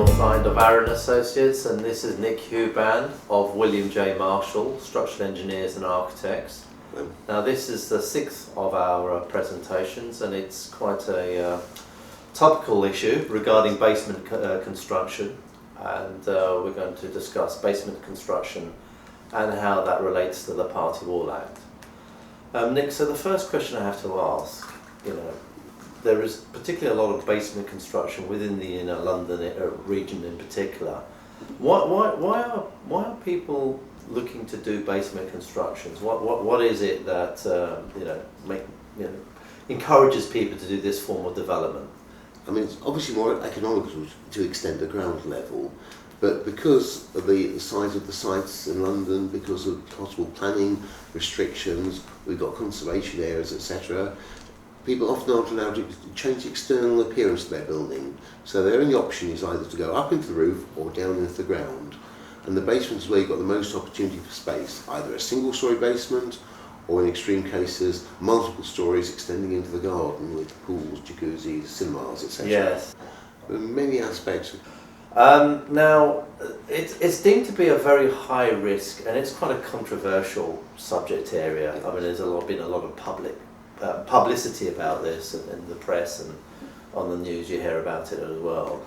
You'll find of Aaron Associates, and this is Nick Huban of William J. Marshall, Structural Engineers and Architects. Now this is the sixth of our presentations, and it's quite a topical issue regarding basement construction, and we're going to discuss basement construction and how that relates to the Party Wall Act. Nick, so the first question I have to ask, there is particularly a lot of basement construction within the inner London region in particular. Why are people looking to do basement constructions? What is it that encourages people to do this form of development? I mean, it's obviously more economical to extend the ground level, but because of the size of the sites in London, because of possible planning restrictions, we've got conservation areas, etc. People often aren't allowed to change the external appearance of their building, so their only option is either to go up into the roof or down into the ground. And the basement is where you've got the most opportunity for space, either a single-storey basement or in extreme cases multiple stories extending into the garden with pools, jacuzzis, cinemas, etc. Yes. There are many aspects. Now, it's deemed to be a very high risk, and it's quite a controversial subject area. I mean, there's been a lot of publicity about this in the press, and on the news you hear about it as well.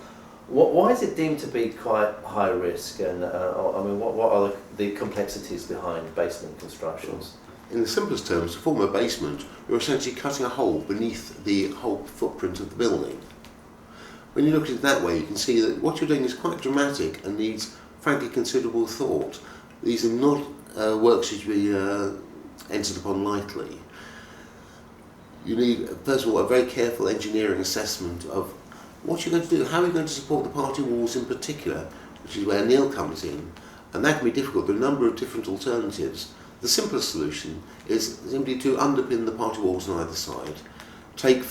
Why is it deemed to be quite high risk, and what are the complexities behind basement constructions? In the simplest terms, to form a basement, you're essentially cutting a hole beneath the whole footprint of the building. When you look at it that way, you can see that what you're doing is quite dramatic and needs, frankly, considerable thought. These are not works that should be entered upon lightly. You need, first of all, a very careful engineering assessment of what you're going to do, how you're going to support the party walls in particular, which is where Neil comes in, and that can be difficult. There are a number of different alternatives. The simplest solution is simply to underpin the party walls on either side. Take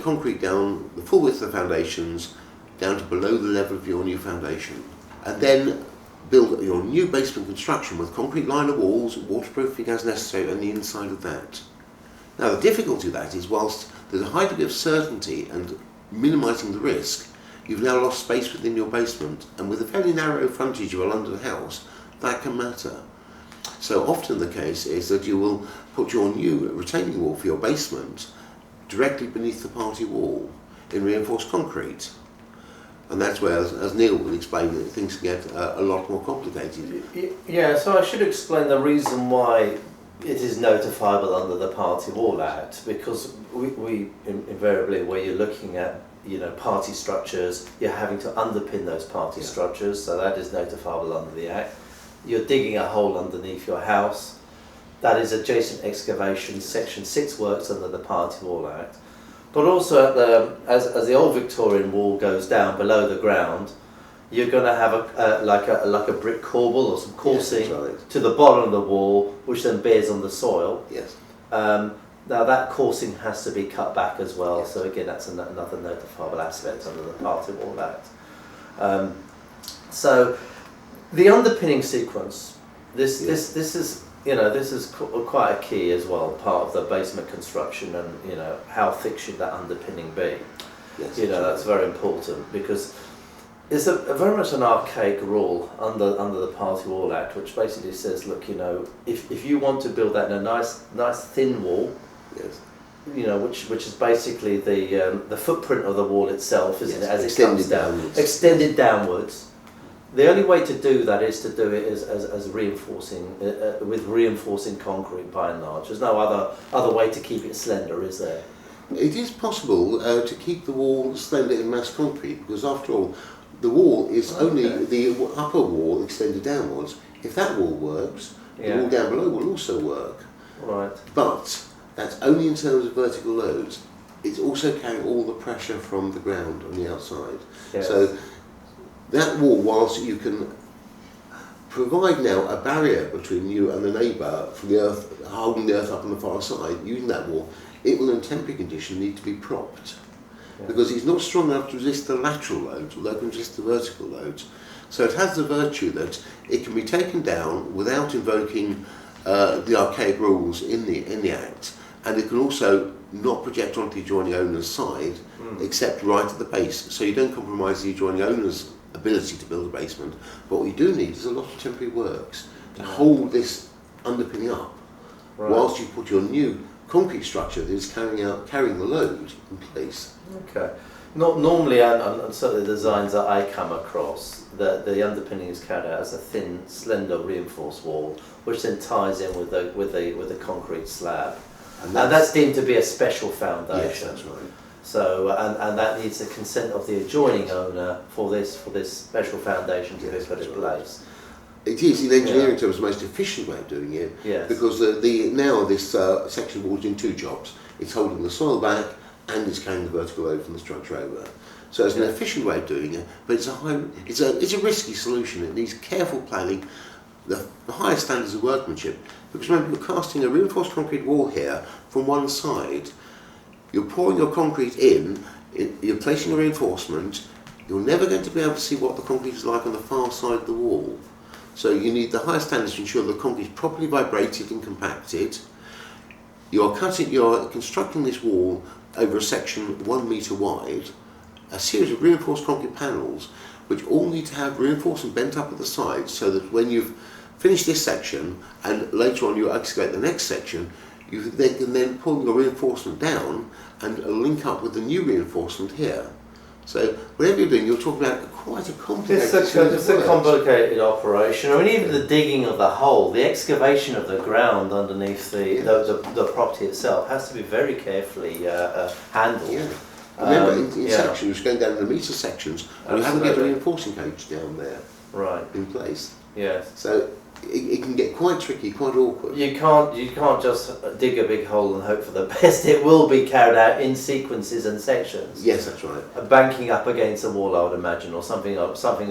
concrete down the full width of the foundations down to below the level of your new foundation, and then build your new basement construction with concrete liner walls, waterproofing as necessary, and the inside of that. Now the difficulty of that is, whilst there's a high degree of certainty and minimising the risk, you've now lost space within your basement, and with a fairly narrow frontage of a London house, that can matter. So often the case is that you will put your new retaining wall for your basement directly beneath the party wall in reinforced concrete. And that's where, as Neil will explain, things get a lot more complicated. Yeah, so I should explain the reason why it is notifiable under the Party Wall Act, because we invariably, where you're looking at party structures, you're having to underpin those party structures, so that is notifiable under the Act. You're digging a hole underneath your house, that is adjacent excavation, Section 6 works under the Party Wall Act. But also as the old Victorian wall goes down below the ground, you're going to have like a brick corbel or some coursing to the bottom of the wall, which then bears on the soil. Yes. Now that coursing has to be cut back as well. Yes. So again, that's another notifiable aspect under the Party Wall Act. So the underpinning sequence, this is quite a key as well, part of the basement construction, and how thick should that underpinning be? Yes, that's very important, because it's a very much an archaic rule under the Party Wall Act, which basically says, look, if you want to build that in a nice thin wall, yes, which is basically the footprint of the wall itself, isn't it, as it comes down, extended downwards. The only way to do that is to do it as reinforcing, with reinforcing concrete by and large. There's no other way to keep it slender, is there? It is possible to keep the wall slender in mass concrete, because after all, the wall is only the upper wall extended downwards. If that wall works, the wall down below will also work. Right. But that's only in terms of vertical loads. It's also carrying all the pressure from the ground on the outside. Yes. So that wall, whilst you can provide now a barrier between you and the neighbour from the earth, holding the earth up on the far side, using that wall, it will in temporary condition need to be propped. Because it's not strong enough to resist the lateral loads, although it can resist the vertical loads. So it has the virtue that it can be taken down without invoking the archaic rules in the Act, and it can also not project onto the adjoining owner's side, except right at the base, so you don't compromise the adjoining owner's ability to build a basement. But what you do need is a lot of temporary works to hold this underpinning up, whilst you put your new concrete structure that is carrying the load in place. Okay. Not normally, and certainly the designs that I come across, the underpinning is carried out as a thin, slender, reinforced wall, which then ties in with the concrete slab, and that's deemed to be a special foundation. Yes, that's right. So, and that needs the consent of the adjoining owner for this special foundation to be put in place. It is, in engineering terms, the most efficient way of doing it. Yes. Because now this section wall is in two jobs. It's holding the soil back and it's carrying the vertical load from the structure over. So it's an efficient way of doing it, but it's a risky solution. It needs careful planning, the highest standards of workmanship. Because remember, you're casting a reinforced concrete wall here from one side. You're pouring your concrete in, you're placing a reinforcement. You're never going to be able to see what the concrete is like on the far side of the wall. So you need the highest standards to ensure the concrete is properly vibrated and compacted. You're constructing this wall over a section 1 metre wide, a series of reinforced concrete panels which all need to have reinforcement bent up at the sides, so that when you've finished this section and later on you excavate the next section, you can then pull your reinforcement down and link up with the new reinforcement here. So whatever you're doing, you're talking about quite a complicated It's a complicated operation. I mean, even the digging of the hole, the excavation of the ground underneath the property itself has to be very carefully handled. Yeah. Remember, in sections, going down in the metre sections, and you haven't got a reinforcing cage down there in place. Yes. So it can get quite tricky, quite awkward. You can't just dig a big hole and hope for the best. It will be carried out in sequences and sections. Yes, that's right. Banking up against a wall, I would imagine, or something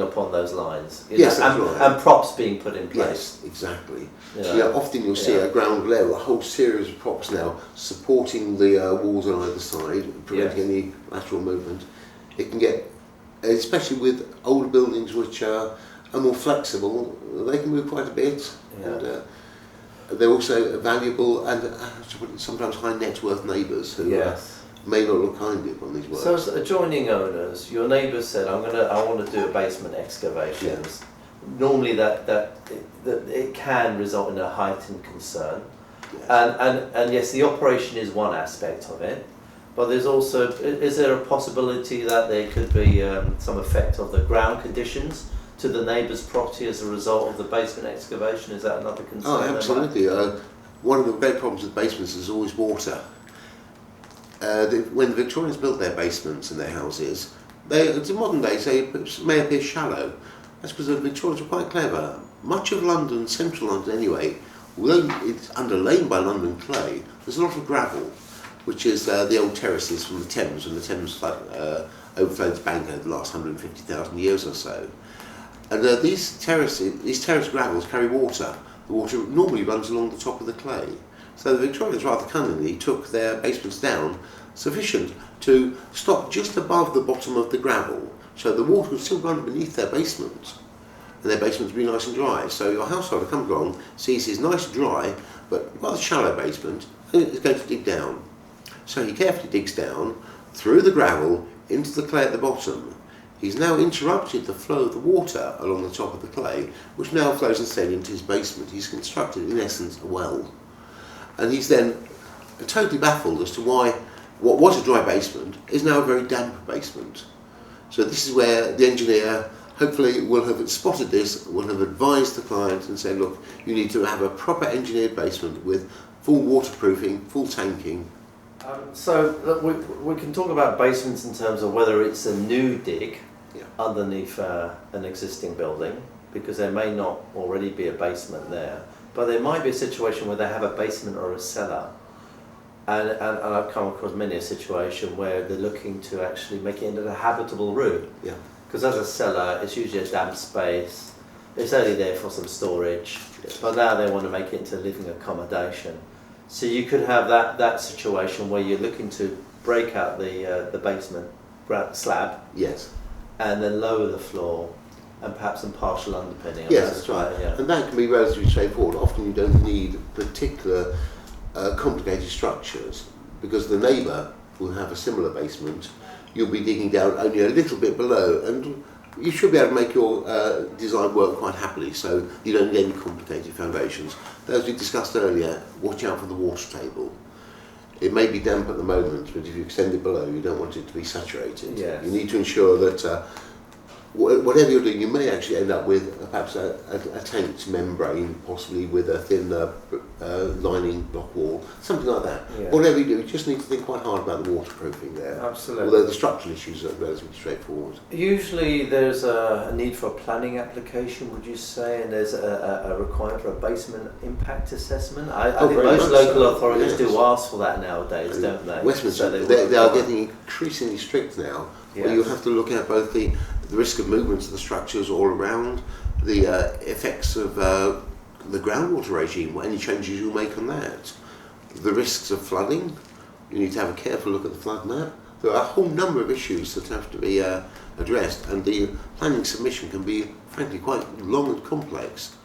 upon those lines. Yes, that's right. And props being put in place. Yes, exactly. So often you'll see at ground level a whole series of props now supporting the walls on either side, preventing any lateral movement. It can get, especially with older buildings which are more flexible, they can move quite a bit. And they're also valuable and sometimes high net worth neighbours who may not look kindly upon these works. So as adjoining owners, your neighbours said, I want to do a basement excavation. Yes. Normally that it can result in a heightened concern. Yes. And yes, the operation is one aspect of it, but there's also, is there a possibility that there could be some effect of the ground conditions to the neighbour's property as a result of the basement excavation? Is that another concern? Oh, absolutely. One of the great problems with basements is always water. When the Victorians built their basements in their houses, in modern days they may appear shallow. That's because the Victorians were quite clever. Much of London, central London anyway, although it's underlain by London clay, there's a lot of gravel, which is the old terraces from the Thames, when the Thames overflowed the bank over the last 150,000 years or so. And these terrace gravels carry water. The water normally runs along the top of the clay. So the Victorians rather cunningly took their basements down sufficient to stop just above the bottom of the gravel, so the water would still run beneath their basement, and their basement would be nice and dry. So your householder comes along, sees his nice dry but rather shallow basement, and is going to dig down. So he carefully digs down through the gravel into the clay at the bottom. He's now interrupted the flow of the water along the top of the clay, which now flows instead into his basement. He's constructed, in essence, a well. And he's then totally baffled as to why what was a dry basement is now a very damp basement. So this is where the engineer hopefully will have spotted this, will have advised the client and said, look, you need to have a proper engineered basement with full waterproofing, full tanking. So we can talk about basements in terms of whether it's a new dig underneath an existing building, because there may not already be a basement there, but there might be a situation where they have a basement or a cellar. And I've come across many a situation where they're looking to actually make it into a habitable room. Yeah. Because as a cellar, it's usually a damp space. It's only there for some storage, but now they want to make it into living accommodation. So you could have that situation where you're looking to break out the basement slab. Yes. And then lower the floor, and perhaps some partial underpinning. Yes, that's right. Yeah. And that can be relatively straightforward. Often you don't need particular complicated structures, because the neighbour will have a similar basement. You'll be digging down only a little bit below, and you should be able to make your design work quite happily, so you don't need any complicated foundations. But as we discussed earlier, watch out for the water table. It may be damp at the moment, but if you extend it below, you don't want it to be saturated. Yes. You need to ensure that whatever you're doing, you may actually end up with perhaps a tanked membrane, possibly with a thin lining block wall, something like that. Yeah. Whatever you do, you just need to think quite hard about the waterproofing there. Absolutely. Although the structural issues are relatively straightforward. Usually there's a need for a planning application, would you say, and there's a requirement for a basement impact assessment? I think very most much local so, authorities yes. do ask for that nowadays, don't they? Westminster, So they are getting increasingly strict now. Yes. Where you have to look at both the risk of movement of the structures all around, the effects of the groundwater regime, any changes you make on that, the risks of flooding. You need to have a careful look at the flood map. There are a whole number of issues that have to be addressed, and the planning submission can be, frankly, quite long and complex.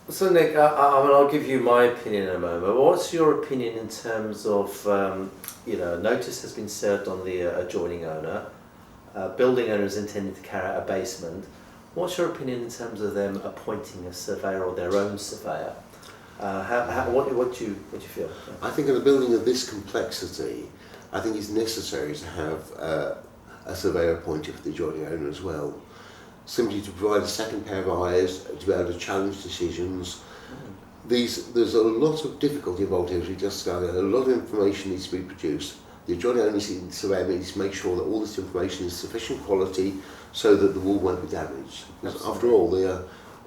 So Nick, I'll give you my opinion in a moment. What's your opinion in terms of, notice has been served on the adjoining owner, building owner is intending to carry out a basement. What's your opinion in terms of them appointing a surveyor or their own surveyor? What do you feel? I think in a building of this complexity, I think it's necessary to have a surveyor appointed for the adjoining owner as well. Simply to provide a second pair of eyes, to be able to challenge decisions. There's a lot of difficulty involved here, as we just discussed. A lot of information needs to be produced. The adjoining owner surveyor needs to make sure that all this information is sufficient quality so that the wall won't be damaged. Because after all,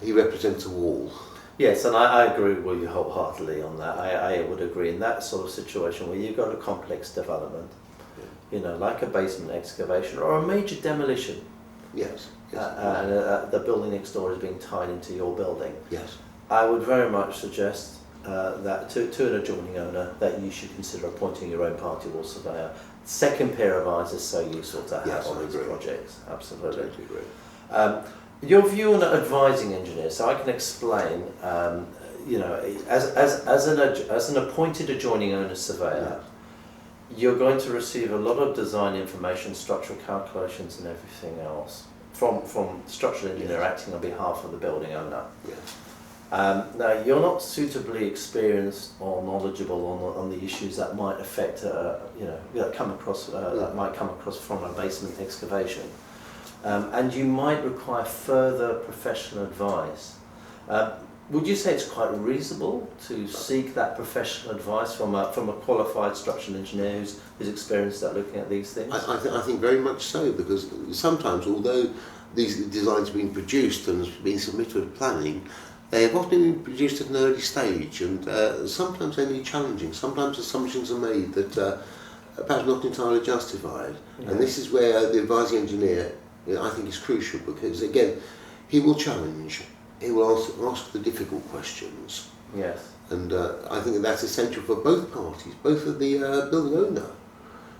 he represents a wall. Yes, and I agree with you wholeheartedly on that. I would agree in that sort of situation where you've got a complex development, like a basement excavation or a major demolition. Yes. And the building next door is being tied into your building. Yes. I would very much suggest that to an adjoining owner that you should consider appointing your own party wall surveyor. Second pair of eyes is so useful to have on these projects. Absolutely. Totally agree. Your view on advising engineers, so I can explain. As an appointed adjoining owner surveyor, you're going to receive a lot of design information, structural calculations, and everything else from structural engineer acting on behalf of the building owner. Yes. Now, you're not suitably experienced or knowledgeable on the issues that might affect, that might come across from a basement excavation, and you might require further professional advice. Would you say it's quite reasonable to seek that professional advice from a qualified structural engineer who's experienced at looking at these things? I think very much so, because sometimes, although these designs have been produced and have been submitted to planning, they have often been produced at an early stage, and sometimes they need challenging. Sometimes assumptions are made that perhaps not entirely justified. Yeah. And this is where the advising engineer, I think, is crucial, because again, he will challenge. He will ask the difficult questions. Yes. And I think that's essential for both parties, both of the building owner,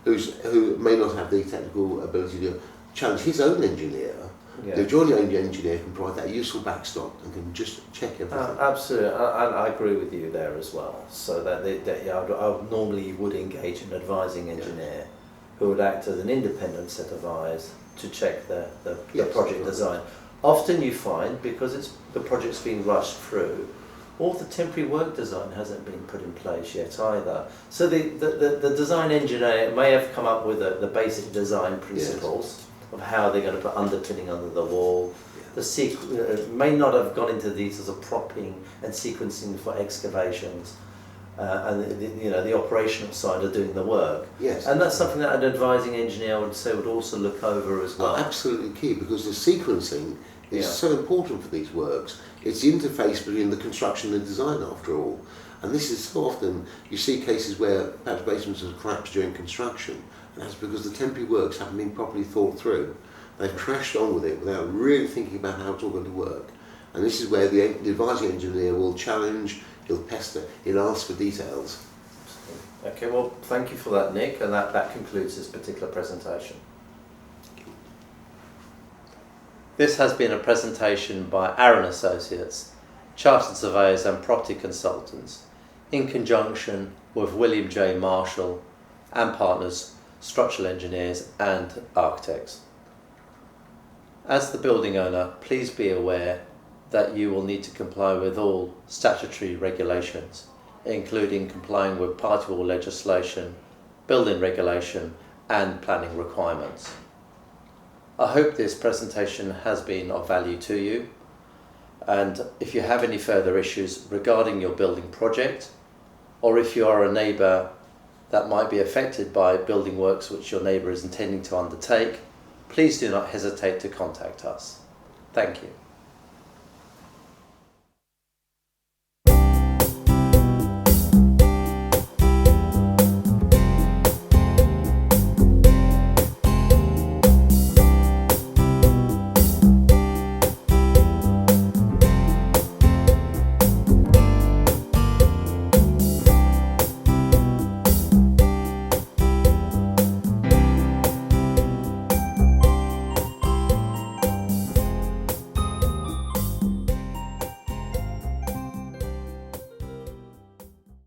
who may not have the technical ability to challenge his own engineer. Yeah. The adjoining engineer can provide that useful backstop and can just check everything. Absolutely, I agree with you there as well. So that I normally would engage an advising engineer who would act as an independent set of eyes to check the project design. Often you find, because the project's being rushed through, all the temporary work design hasn't been put in place yet either. So the design engineer may have come up with the basic design principles of how they're going to put underpinning under the wall. The may not have gone into details of propping and sequencing for excavations, and the operational side of doing the work. Yes. And that's something that an advising engineer would say would also look over as well. Absolutely key, because the sequencing is so important for these works. It's the interface between the construction and design, after all. And this is so often, you see cases where perhaps basements have collapsed during construction, and that's because the temporary works haven't been properly thought through. They've crashed on with it without really thinking about how it's all going to work. And this is where the advising engineer will challenge, he'll pester, he'll ask for details. Okay, well, thank you for that, Nick, and that concludes this particular presentation. This has been a presentation by Aaron Associates, Chartered Surveyors and Property Consultants, in conjunction with William J. Marshall and Partners, Structural Engineers and Architects. As the building owner, please be aware that you will need to comply with all statutory regulations, including complying with Party Wall legislation, building regulation and planning requirements. I hope this presentation has been of value to you, and if you have any further issues regarding your building project, or if you are a neighbour that might be affected by building works which your neighbour is intending to undertake, please do not hesitate to contact us. Thank you.